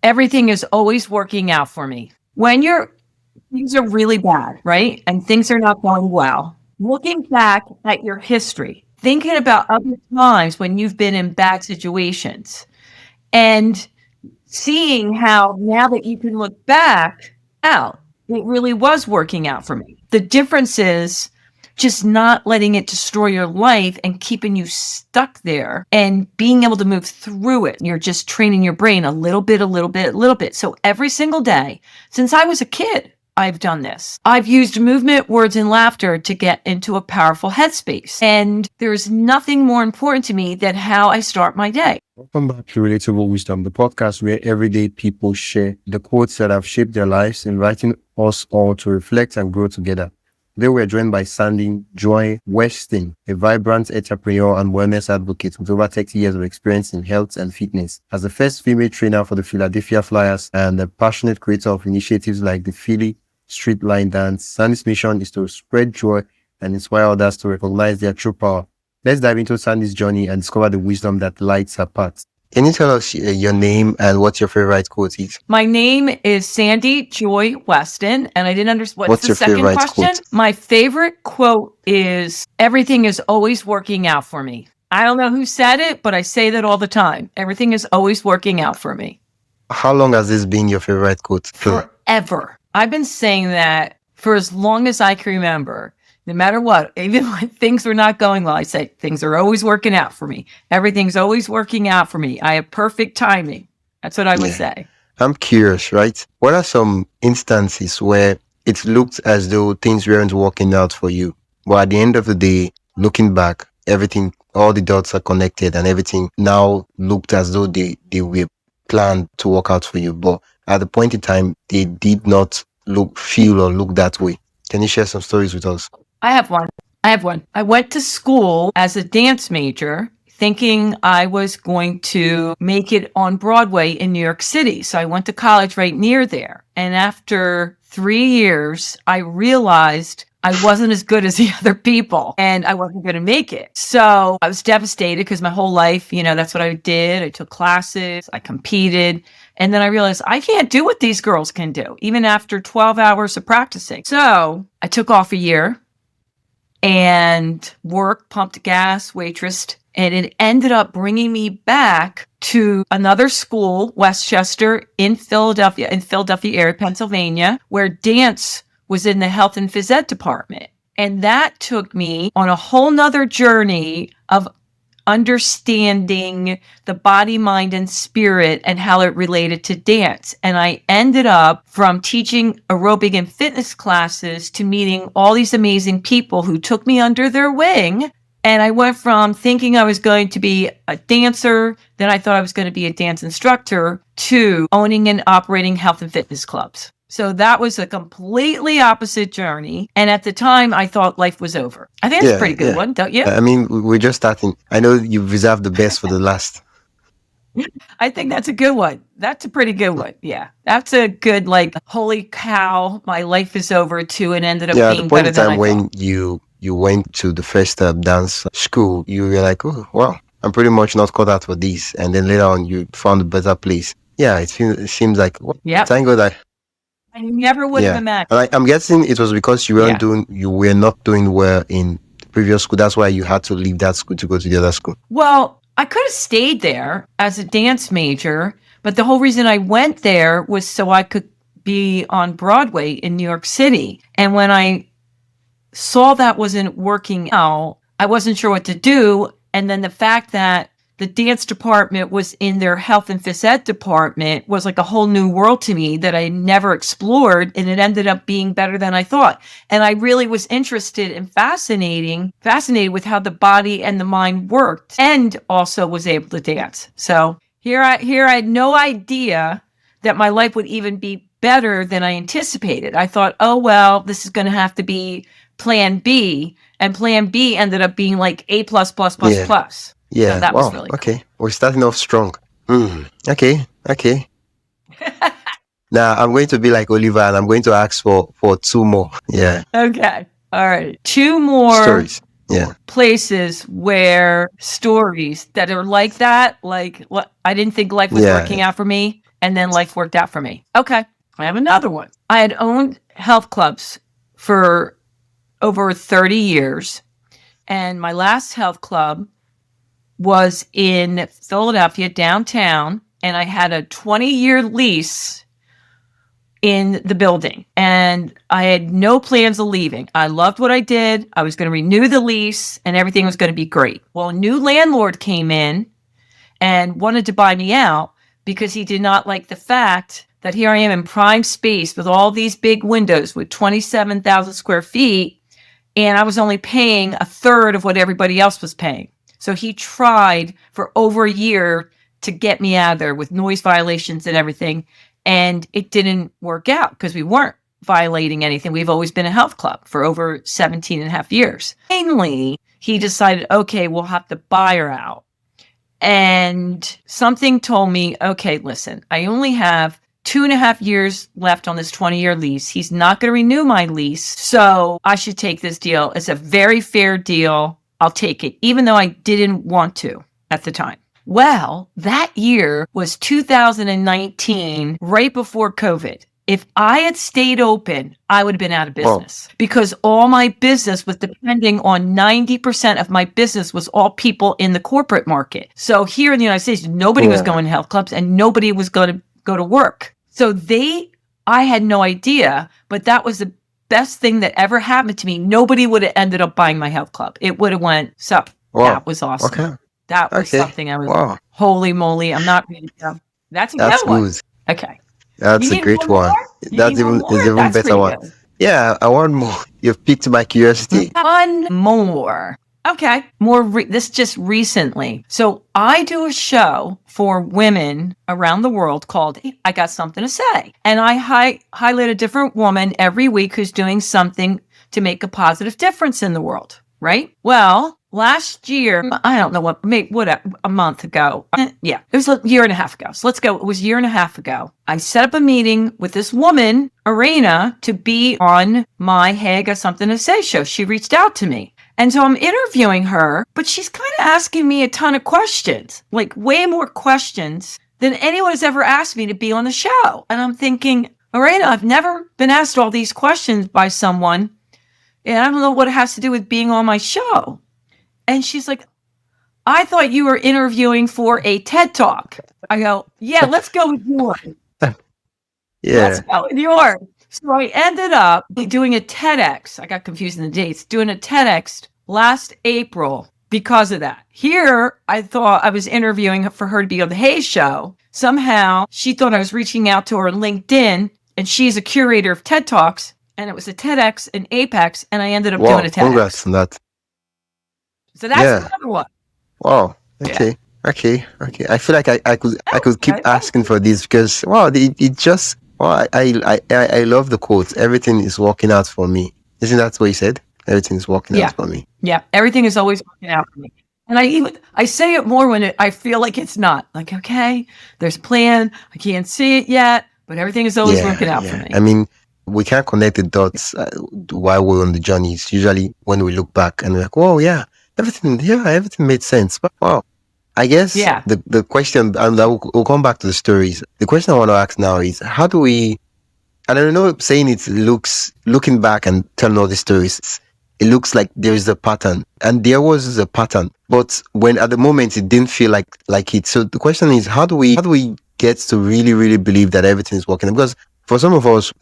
everything is always working out for me. When things are really bad, right? And things are not going well. Looking back at your history, thinking about other times when you've been in bad situations and seeing how now that you can look back out, it really was working out for me. The difference is just not letting it destroy your life and keeping you stuck there and being able to move through it. You're just training your brain a little bit, a little bit, a little bit. So every single day since I was a kid, I've done this. I've used movement, words, and laughter to get into a powerful headspace. And there's nothing more important to me than how I start my day. Welcome back to Relatable Wisdom, the podcast where everyday people share the quotes that have shaped their lives, inviting us all to reflect and grow together. Today we're joined by Sandy Joy Weston, a vibrant entrepreneur and wellness advocate with over 30 years of experience in health and fitness. As the first female trainer for the Philadelphia Flyers and a passionate creator of initiatives like the Philly Street Line Dance, Sandy's mission is to spread joy and inspire others to recognize their true power. Let's dive into Sandy's journey and discover the wisdom that lights her path. Can you tell us your name and what your favorite quote is? My name is Sandy Joy Weston, and I didn't understand what's the your second favorite question. quote? My favorite quote is everything is always working out for me. I don't know who said it, but I say that all the time. Everything is always working out for me. How long has this been your favorite quote? Forever. I've been saying that for as long as I can remember. No matter what, even when things are not going well, I say things are always working out for me. Everything's always working out for me. I have perfect timing. That's what I would say. I'm curious, right? What are some instances where it looked as though things weren't working out for you, but at the end of the day, looking back, everything, all the dots are connected and everything now looked as though they were planned to work out for you, but at the point in time, they did not feel or look that way. Can you share some stories with us? I have one. I went to school as a dance major thinking I was going to make it on Broadway in New York City. So I went to college right near there. And after 3 years, I realized I wasn't as good as the other people and I wasn't going to make it. So I was devastated because my whole life, that's what I did. I took classes, I competed. And then I realized I can't do what these girls can do, even after 12 hours of practicing. So I took off a year and worked, pumped gas, waitressed, and it ended up bringing me back to another school, Westchester, in Philadelphia area, Pennsylvania, where dance was in the health and phys ed department. And that took me on a whole nother journey of understanding the body, mind, and spirit and how it related to dance. And I ended up from teaching aerobic and fitness classes to meeting all these amazing people who took me under their wing. And I went from thinking I was going to be a dancer, then I thought I was going to be a dance instructor, to owning and operating health and fitness clubs. So that was a completely opposite journey. And at the time, I thought life was over. I think that's a pretty good one, don't you? I mean, we're just starting. I know you've reserved the best for the last. I think that's a good one. That's a pretty good one. Yeah. That's a good, holy cow, my life is over too, and ended up being better than I thought. When you went to the first dance school, you were like, oh, wow, I'm pretty much not cut out for this. And then later on, you found a better place. Yeah, it seems like, thank God I never would have imagined. I'm guessing it was because you were not doing well in the previous school. That's why you had to leave that school to go to the other school. Well, I could have stayed there as a dance major, but the whole reason I went there was so I could be on Broadway in New York City. And when I saw that wasn't working out, I wasn't sure what to do. And then the fact that the dance department was in their health and phys ed department was like a whole new world to me that I never explored. And it ended up being better than I thought. And I really was interested and fascinated with how the body and the mind worked, and also was able to dance. So here I had no idea that my life would even be better than I anticipated. I thought, oh, well, this is going to have to be plan B. And plan B ended up being like A+++++. Yeah, so that was really cool. Okay. We're starting off strong. Okay. Now I'm going to be like Oliver and I'm going to ask for 2 more. Yeah. Okay. All right. 2 more stories. Yeah. Places where stories that are like that, like what I didn't think life was working out for me. And then life worked out for me. Okay. I have another one. I had owned health clubs for over 30 years. And my last health club was in Philadelphia, downtown. And I had a 20-year lease in the building. And I had no plans of leaving. I loved what I did. I was going to renew the lease and everything was going to be great. Well, a new landlord came in and wanted to buy me out because he did not like the fact that here I am in prime space with all these big windows with 27,000 square feet, and I was only paying a third of what everybody else was paying. So he tried for over a year to get me out of there with noise violations and everything, and it didn't work out because we weren't violating anything. We've always been a health club for over 17 and a half years. Finally, he decided, okay, we'll have to buy her out. And something told me, okay, listen, I only have 2.5 years left on this 20-year lease. He's not going to renew my lease. So I should take this deal. It's a very fair deal. I'll take it, even though I didn't want to at the time. Well, that year was 2019, right before COVID. If I had stayed open, I would have been out of business because all my business was depending on 90% of my business was all people in the corporate market. So here in the United States, nobody was going to health clubs and nobody was going to go to work. So I had no idea, but that was the best thing that ever happened to me. Nobody would have ended up buying my health club. It would have went, so that was awesome. Okay. That was something I was, holy moly, I'm not ready to go. That's a good one. Okay. That's a great one. That's even better one. Good. Yeah, I want more. You've piqued my curiosity. One more. Okay. This just recently. So I do a show for women around the world called I Got Something to Say. And I highlight a different woman every week who's doing something to make a positive difference in the world. Right? Well, last year, I don't know a month ago. Yeah, it was a year and a half ago. So let's go. It was a year and a half ago. I set up a meeting with this woman, Arena, to be on my Hey, I Got Something to Say show. She reached out to me. And so I'm interviewing her, but she's kind of asking me a ton of questions, like way more questions than anyone has ever asked me to be on the show. And I'm thinking, Arena, I've never been asked all these questions by someone. And I don't know what it has to do with being on my show. And she's like, I thought you were interviewing for a TED Talk. I go, yeah, let's go with yours. Let's go with yours. So I ended up doing a TEDx. I got confused in the dates. Doing a TEDx last April because of that. Here, I thought I was interviewing for her to be on the Hey Show. Somehow, she thought I was reaching out to her on LinkedIn, and she's a curator of TED Talks. And it was a TEDx in Apex, and I ended up doing a TEDx. Congrats on that. So that's another one. Wow. Okay. Yeah. Okay. I feel like I could keep asking for this because I love the quote. Everything is working out for me. Isn't that what you said? Everything is working out for me. Yeah. Everything is always working out for me. And I say it more when I feel like it's not. Like, okay, there's a plan. I can't see it yet, but everything is always working out for me. I mean, we can't connect the dots while we're on the journey. It's usually when we look back and we're like, "Whoa, everything made sense." But wow, I guess the question, and we'll come back to the stories. The question I want to ask now is, how do we? And I know saying it looking back and telling all the stories, it looks like there is a pattern, and there was a pattern. But when at the moment it didn't feel like it. So the question is, how do we get to really, really believe that everything is working? Because for some of us,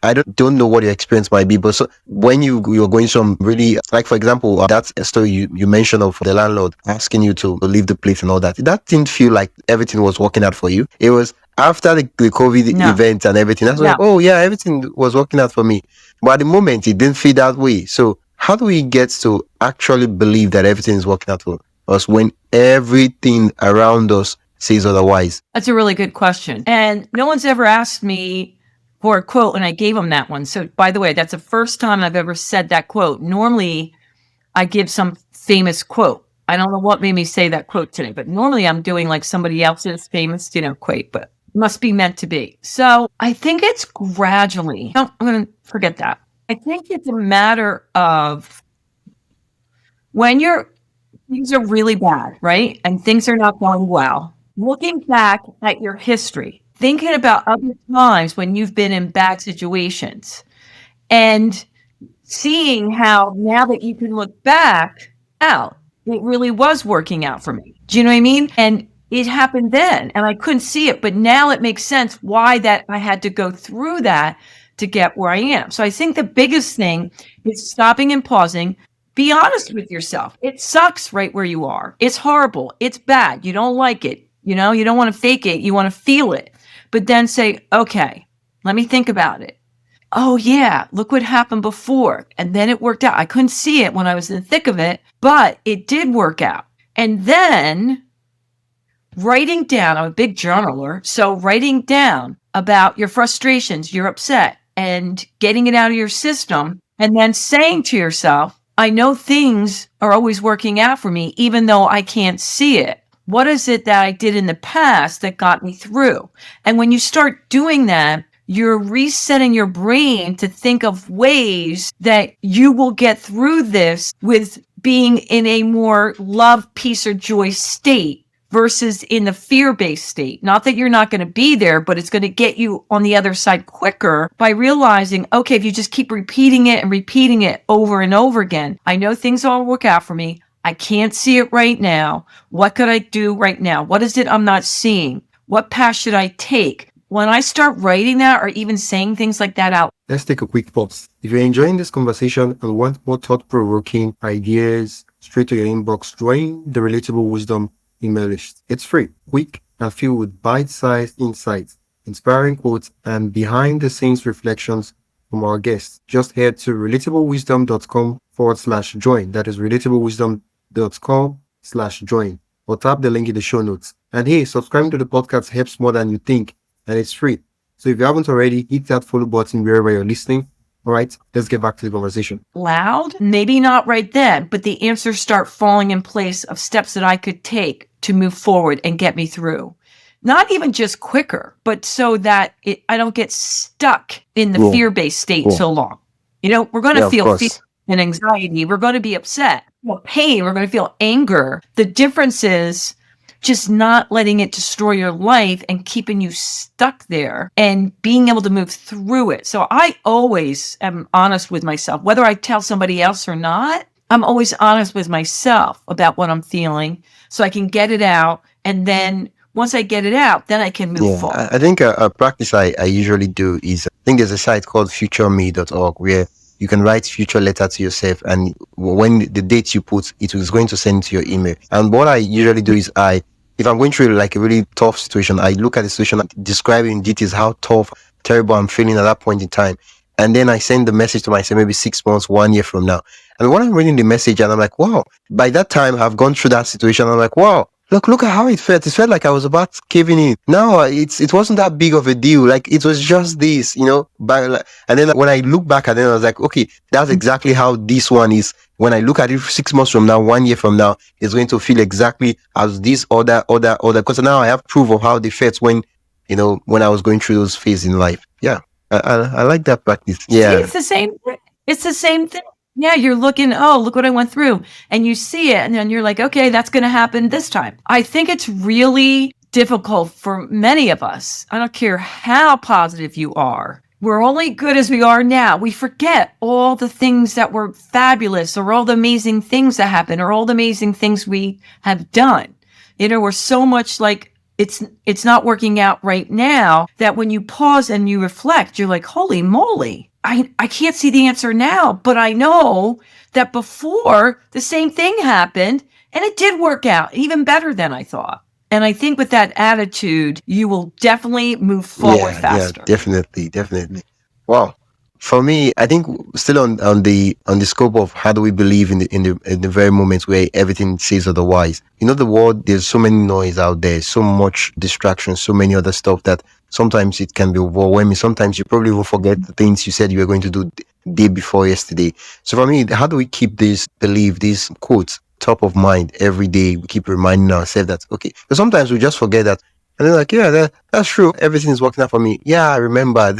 I don't know what your experience might be, but so when you're going some really, like for example, that story you mentioned of the landlord asking you to leave the place and all that didn't feel like everything was working out for you. It was after the COVID event and everything. That's like, everything was working out for me. But at the moment, it didn't feel that way. So how do we get to actually believe that everything is working out for us when everything around us says otherwise? That's a really good question. And no one's ever asked me for a quote, and I gave them that one. So, by the way, that's the first time I've ever said that quote. Normally, I give some famous quote. I don't know what made me say that quote today, but normally I'm doing like somebody else's famous, quote, but it must be meant to be. So, I think it's gradually. I'm going to forget that. I think it's a matter of when things are really bad, right? And things are not going well. Looking back at your history, thinking about other times when you've been in bad situations and seeing how now that you can look back out, it really was working out for me. Do you know what I mean? And it happened then and I couldn't see it, but now it makes sense why that I had to go through that to get where I am. So I think the biggest thing is stopping and pausing. Be honest with yourself. It sucks right where you are. It's horrible. It's bad. You don't like it. You know, you don't want to fake it. You want to feel it. But then say, okay, let me think about it. Oh, yeah, look what happened before. And then it worked out. I couldn't see it when I was in the thick of it, but it did work out. And then writing down, I'm a big journaler, so writing down about your frustrations, you're upset, and getting it out of your system, and then saying to yourself, I know things are always working out for me, even though I can't see it. What is it that I did in the past that got me through? And when you start doing that, you're resetting your brain to think of ways that you will get through this with being in a more love, peace, or joy state versus in the fear-based state. Not that you're not going to be there, but it's going to get you on the other side quicker by realizing, okay, if you just keep repeating it and repeating it over and over again, I know things all work out for me. I can't see it right now. What could I do right now? What is it I'm not seeing? What path should I take? When I start writing that or even saying things like that out. Let's take a quick pause. If you're enjoying this conversation and want more thought-provoking ideas straight to your inbox, join the Relatable Wisdom email list. It's free, quick, and filled with bite-sized insights, inspiring quotes, and behind-the-scenes reflections from our guests. Just head to relatablewisdom.com/join. That is relatablewisdom.com/join. Or tap the link in the show notes. And hey, subscribing to the podcast helps more than you think, and it's free. So if you haven't already, hit that follow button wherever you're listening. All right, let's get back to the conversation. Loud? Maybe not right then, but the answers start falling in place of steps that I could take to move forward and get me through. Not even just quicker, but so that I don't get stuck in the fear-based state so long. You know, we're going to feel fear and anxiety. We're going to be upset, pain. We're going to feel anger. The difference is just not letting it destroy your life and keeping you stuck there and being able to move through it. So I always am honest with myself, whether I tell somebody else or not. I'm always honest with myself about what I'm feeling so I can get it out. And then once I get it out, then I can move forward. I think a practice I usually do is, I think there's a site called futureme.org where you can write future letter to yourself, and when the date you put, it is going to send to your email. And what I usually do is if I'm going through like a really tough situation, I look at the situation and describe in details how tough, terrible I'm feeling at that point in time. And then I send the message to myself maybe 6 months, 1 year from now. And when I'm reading the message and I'm like, wow, by that time I've gone through that situation. I'm like, wow, look at how it felt. It felt like I was about caving in. No, it wasn't that big of a deal. Like it was just this, you know. And then when I look back at it, I was like, okay, that's exactly how this one is. When I look at it 6 months from now, 1 year from now, it's going to feel exactly as this other. Because now I have proof of how they felt when I was going through those phases in life. Yeah, I like that practice. Yeah, see, it's the same thing. It's the same thing. Yeah, you're looking, oh, look what I went through. And you see it, and then you're like, okay, that's going to happen this time. I think it's really difficult for many of us. I don't care how positive you are. We're only good as we are now. We forget all the things that were fabulous, or all the amazing things that happened, or all the amazing things we have done. You know, we're so much like, it's not working out right now, that when you pause and you reflect, you're like, holy moly. I can't see the answer now, but I know that before the same thing happened and it did work out even better than I thought. And I think with that attitude, you will definitely move forward faster. Yeah, definitely. Wow. For me, I think still on the scope of how do we believe in the very moments where everything says otherwise. You know, the world, there's so many noise out there, so much distraction, so many other stuff that sometimes it can be overwhelming. Sometimes you probably will forget the things you said you were going to do the day before yesterday. So for me, how do we keep this belief, these quotes top of mind every day? We keep reminding ourselves that, okay, because sometimes we just forget that. And then like, yeah, that's true. Everything is working out for me. Yeah, I remembered.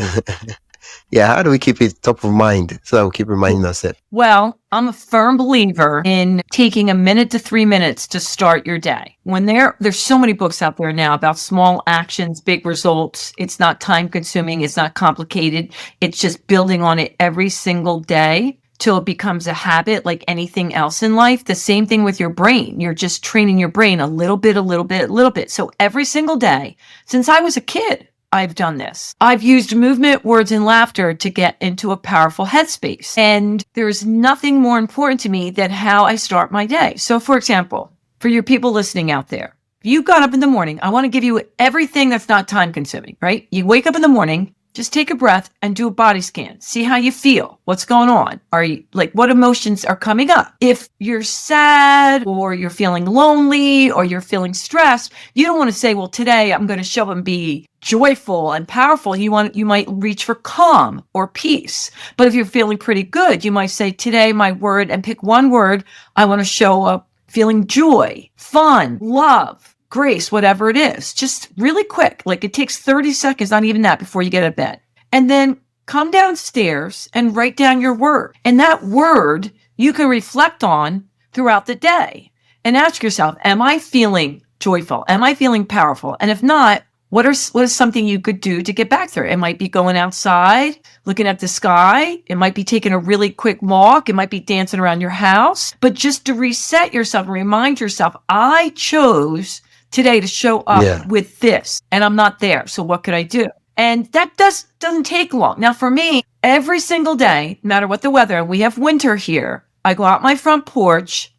Yeah, how do we keep it top of mind so that we keep reminding ourselves? Well, I'm a firm believer in taking a minute to 3 minutes to start your day. When there's so many books out there now about small actions, big results. It's not time consuming. It's not complicated. It's just building on it every single day till it becomes a habit like anything else in life. The same thing with your brain. You're just training your brain a little bit, a little bit, a little bit. So every single day since I was a kid, I've done this. I've used movement, words, and laughter to get into a powerful headspace. And there's nothing more important to me than how I start my day. So, for example, for your people listening out there, if you got up in the morning, I want to give you everything that's not time consuming, right? You wake up in the morning, just take a breath and do a body scan. See how you feel. What's going on? Are you like, what emotions are coming up? If you're sad or you're feeling lonely or you're feeling stressed, you don't want to say, well, today I'm going to show up and be joyful and powerful. You might reach for calm or peace. But if you're feeling pretty good, you might say, today my word, and pick one word. I want to show up feeling joy, fun, love, grace, whatever it is. Just really quick. Like it takes 30 seconds, not even that, before you get out of bed. And then come downstairs and write down your word. And that word you can reflect on throughout the day and ask yourself, am I feeling joyful? Am I feeling powerful? And if not, what is something you could do to get back there? It might be going outside, looking at the sky. It might be taking a really quick walk. It might be dancing around your house. But just to reset yourself and remind yourself, I chose today to show up with this, and I'm not there. So what could I do? And that doesn't take long. Now, for me, every single day, no matter what the weather, we have winter here. I go out my front porch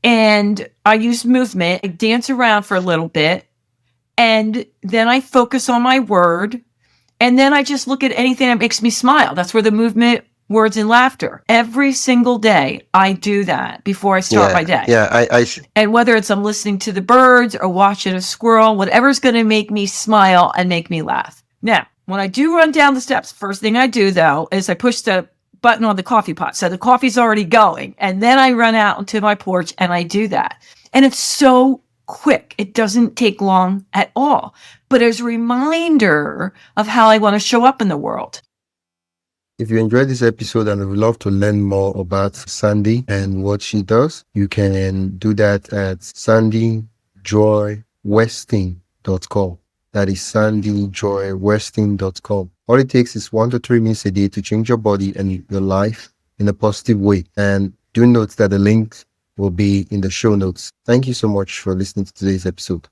and I use movement. I dance around for a little bit. And then I focus on my word. And then I just look at anything that makes me smile. That's where the movement, words, and laughter. Every single day, I do that before I start my day. Yeah, and whether it's I'm listening to the birds or watching a squirrel, whatever's going to make me smile and make me laugh. Now, when I do run down the steps, first thing I do, though, is I push the button on the coffee pot. So the coffee's already going. And then I run out onto my porch and I do that. And it's so quick. It doesn't take long at all. But as a reminder of how I want to show up in the world. If you enjoyed this episode and would love to learn more about Sandy and what she does, you can do that at sandyjoyweston.com. That is sandyjoyweston.com. All it takes is 1 to 3 minutes a day to change your body and your life in a positive way. And do note that the link will be in the show notes. Thank you so much for listening to today's episode.